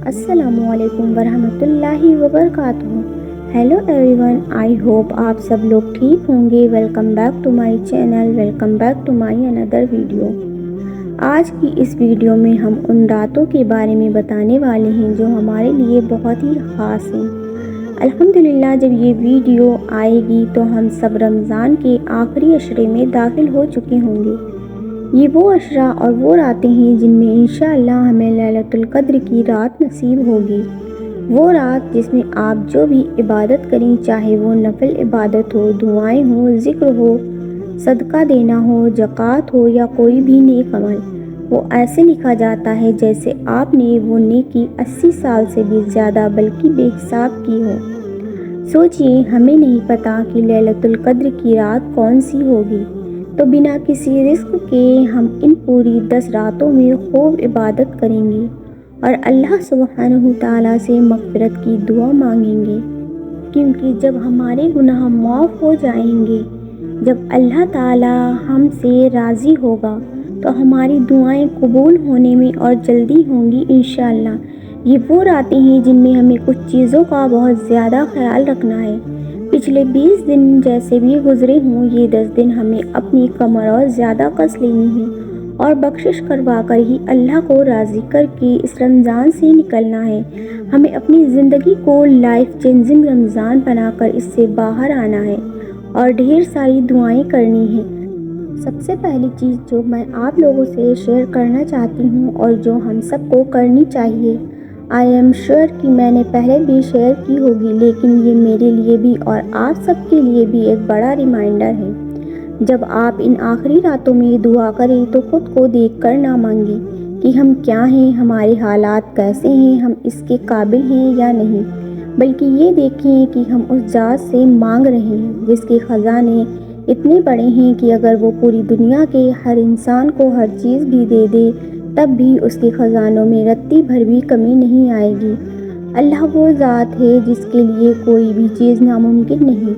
السلام علیکم ورحمۃ اللہ وبرکاتہ۔ Hello everyone, I hope آپ سب لوگ ٹھیک ہوں گے۔ Welcome back to my channel, welcome back to my اندر ویڈیو۔ آج کی اس ویڈیو میں ہم ان راتوں کے بارے میں بتانے والے ہیں جو ہمارے لیے بہت ہی خاص ہیں۔ الحمدللہ جب یہ ویڈیو آئے گی تو ہم سب رمضان کے آخری عشرے میں داخل ہو چکے ہوں گے۔ یہ وہ عشرہ اور وہ راتیں ہیں جن میں انشاءاللہ ہمیں لیلۃ القدر کی رات نصیب ہوگی۔ وہ رات جس میں آپ جو بھی عبادت کریں، چاہے وہ نفل عبادت ہو، دعائیں ہوں، ذکر ہو، صدقہ دینا ہو، زکوٰۃ ہو یا کوئی بھی نیک عمل، وہ ایسے لکھا جاتا ہے جیسے آپ نے وہ نیکی 80 سال سے بھی زیادہ بلکہ بے حساب کی ہو۔ سوچئے، ہمیں نہیں پتہ کہ لیلۃ القدر کی رات کون سی ہوگی، تو بنا کسی رزق کے ہم ان پوری 10 راتوں میں خوب عبادت کریں گے اور اللہ سبحانہ تعالیٰ سے مغفرت کی دعا مانگیں گے، کیونکہ جب ہمارے گناہ معاف ہو جائیں گے، جب اللہ تعالیٰ ہم سے راضی ہوگا تو ہماری دعائیں قبول ہونے میں اور جلدی ہوں گی انشاءاللہ۔ یہ وہ راتیں ہیں جن میں ہمیں کچھ چیزوں کا بہت زیادہ خیال رکھنا ہے۔ پچھلے 20 دن جیسے بھی گزرے ہوں، یہ 10 دن ہمیں اپنی کمر اور زیادہ کس لینی ہے اور بخشش کروا کر ہی اللہ کو راضی کر کے اس رمضان سے نکلنا ہے۔ ہمیں اپنی زندگی کو لائف چینجنگ رمضان بنا کر اس سے باہر آنا ہے اور ڈھیر ساری دعائیں کرنی ہیں۔ سب سے پہلی چیز جو میں آپ لوگوں سے شیئر کرنا چاہتی ہوں اور جو ہم سب کو کرنی چاہیے، آئی ایم شیور کہ میں نے پہلے بھی شیئر کی ہوگی، لیکن یہ میرے لیے بھی اور آپ سب کے لیے بھی ایک بڑا ریمائنڈر ہے۔ جب آپ ان آخری راتوں میں دعا کریں تو خود کو دیکھ کر نہ مانگیں کہ ہم کیا ہیں، ہمارے حالات کیسے ہیں، ہم اس کے قابل ہیں یا نہیں، بلکہ یہ دیکھیں کہ ہم اس ذات سے مانگ رہے ہیں جس کے خزانے اتنے بڑے ہیں کہ اگر وہ پوری دنیا کے ہر انسان کو ہر چیز بھی دے دے تب بھی اس کے خزانوں میں رتی بھر بھی کمی نہیں آئے گی۔ اللہ وہ ذات ہے جس کے لیے کوئی بھی چیز ناممکن نہیں۔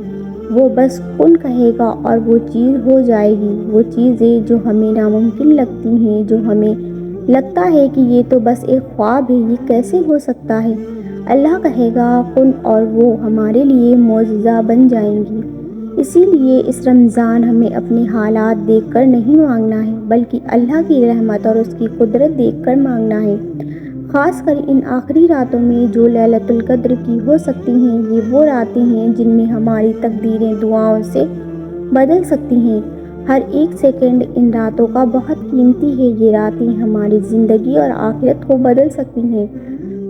وہ بس کن کہے گا اور وہ چیز ہو جائے گی۔ وہ چیزیں جو ہمیں ناممکن لگتی ہیں، جو ہمیں لگتا ہے کہ یہ تو بس ایک خواب ہے، یہ کیسے ہو سکتا ہے، اللہ کہے گا کن اور وہ ہمارے لیے معجزہ بن جائیں گی۔ اسی لیے اس رمضان ہمیں اپنے حالات دیکھ کر نہیں مانگنا ہے، بلکہ اللہ کی رحمت اور اس کی قدرت دیکھ کر مانگنا ہے۔ خاص کر ان آخری راتوں میں جو لیلۃ القدر کی ہو سکتی ہیں، یہ وہ راتیں ہیں جن میں ہماری تقدیریں دعاؤں سے بدل سکتی ہیں۔ ہر ایک سیکنڈ ان راتوں کا بہت قیمتی ہے۔ یہ راتیں ہماری زندگی اور آخرت کو بدل سکتی ہیں۔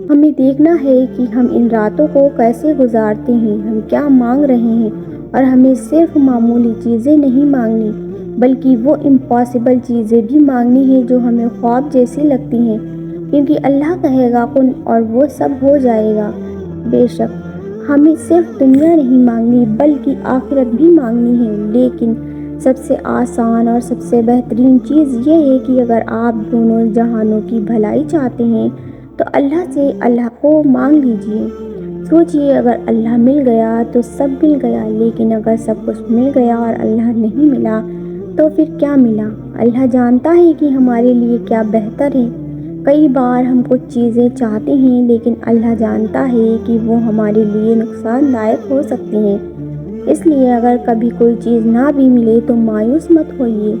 ہمیں دیکھنا ہے کہ ہم ان راتوں کو کیسے گزارتے ہیں، ہم کیا مانگ رہے ہیں، اور ہمیں صرف معمولی چیزیں نہیں مانگنی بلکہ وہ امپاسبل چیزیں بھی مانگنی ہیں جو ہمیں خواب جیسی لگتی ہیں، کیونکہ اللہ کہے گا کن اور وہ سب ہو جائے گا۔ بے شک ہمیں صرف دنیا نہیں مانگنی بلکہ آخرت بھی مانگنی ہے، لیکن سب سے آسان اور سب سے بہترین چیز یہ ہے کہ اگر آپ دونوں جہانوں کی بھلائی چاہتے ہیں تو اللہ سے اللہ کو مانگ لیجئے۔ سوچئے، اگر اللہ مل گیا تو سب مل گیا، لیکن اگر سب کچھ مل گیا اور اللہ نہیں ملا تو پھر کیا ملا؟ اللہ جانتا ہے کہ ہمارے لیے کیا بہتر ہے۔ کئی بار ہم کچھ چیزیں چاہتے ہیں لیکن اللہ جانتا ہے کہ وہ ہمارے لیے نقصان دائق ہو سکتی ہیں۔ اس لیے اگر کبھی کوئی چیز نہ بھی ملے تو مایوس مت ہوئیے۔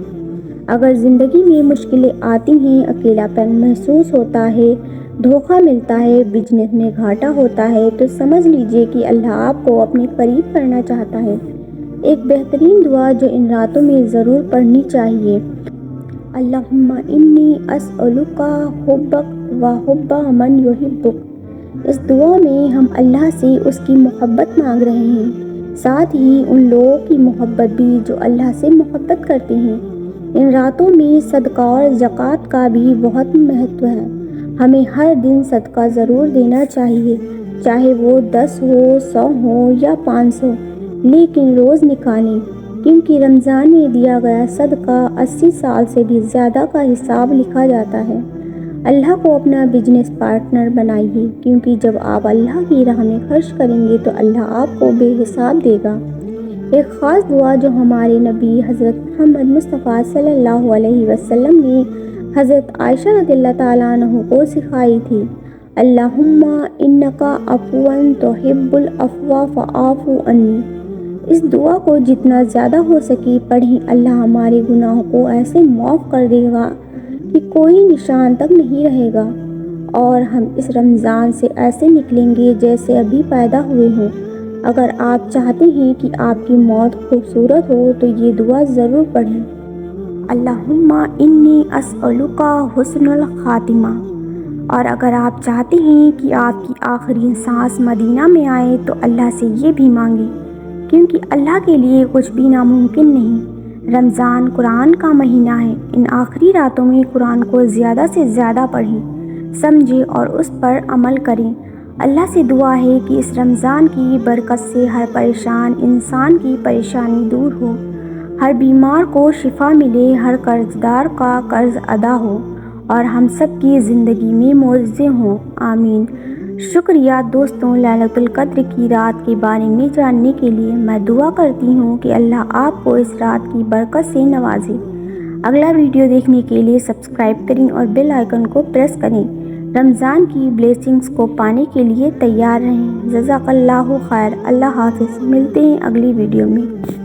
اگر زندگی میں مشکلیں آتی ہیں، اکیلا پن محسوس ہوتا ہے، دھوکہ ملتا ہے، بزنس میں گھاٹا ہوتا ہے، تو سمجھ لیجئے کہ اللہ آپ کو اپنے قریب کرنا چاہتا ہے۔ ایک بہترین دعا جو ان راتوں میں ضرور پڑھنی چاہیے، اللہم انی اسألک حبک و حب من یحبک۔ اس دعا میں ہم اللہ سے اس کی محبت مانگ رہے ہیں، ساتھ ہی ان لوگوں کی محبت بھی جو اللہ سے محبت کرتے ہیں۔ ان راتوں میں صدقہ اور زکوٰۃ کا بھی بہت مہتو ہے۔ ہمیں ہر دن صدقہ ضرور دینا چاہیے، چاہے وہ 10 ہو، 100 ہو یا 500، لیکن روز نکالیں، کیونکہ رمضان میں دیا گیا صدقہ 80 سال سے بھی زیادہ کا حساب لکھا جاتا ہے۔ اللہ کو اپنا بزنس پارٹنر بنائیے، کیونکہ جب آپ اللہ کی راہ میں خرچ کریں گے تو اللہ آپ کو بے حساب دے گا۔ ایک خاص دعا جو ہمارے نبی حضرت محمد مصطفیٰ صلی اللہ علیہ وسلم نے حضرت عائشہ رضی اللہ تعالیٰ عنہ کو سکھائی تھی، اللہم انکا عفو تحب العفو فاعف عنی۔ اس دعا کو جتنا زیادہ ہو سکے پڑھیں، اللہ ہمارے گناہوں کو ایسے معاف کر دے گا کہ کوئی نشان تک نہیں رہے گا، اور ہم اس رمضان سے ایسے نکلیں گے جیسے ابھی پیدا ہوئے ہوں۔ اگر آپ چاہتے ہیں کہ آپ کی موت خوبصورت ہو تو یہ دعا ضرور پڑھیں، اللہم انی اسألک حسن الخاتمہ۔ اور اگر آپ چاہتے ہیں کہ آپ کی آخری سانس مدینہ میں آئے تو اللہ سے یہ بھی مانگیں، کیونکہ اللہ کے لیے کچھ بھی ناممکن نہیں۔ رمضان قرآن کا مہینہ ہے، ان آخری راتوں میں قرآن کو زیادہ سے زیادہ پڑھیں، سمجھیں اور اس پر عمل کریں۔ اللہ سے دعا ہے کہ اس رمضان کی برکت سے ہر پریشان انسان کی پریشانی دور ہو، ہر بیمار کو شفا ملے، ہر قرض دار کا قرض ادا ہو، اور ہم سب کی زندگی میں معجزے ہوں، آمین۔ شکریہ دوستوں، لیلۃ القدر کی رات کے بارے میں جاننے کے لیے میں دعا کرتی ہوں کہ اللہ آپ کو اس رات کی برکت سے نوازے۔ اگلا ویڈیو دیکھنے کے لیے سبسکرائب کریں اور بیل آئیکن کو پریس کریں۔ رمضان کی بلیسنگز کو پانے کے لیے تیار رہیں۔ جزاک اللہ خیر۔ اللہ حافظ۔ ملتے ہیں اگلی ویڈیو میں۔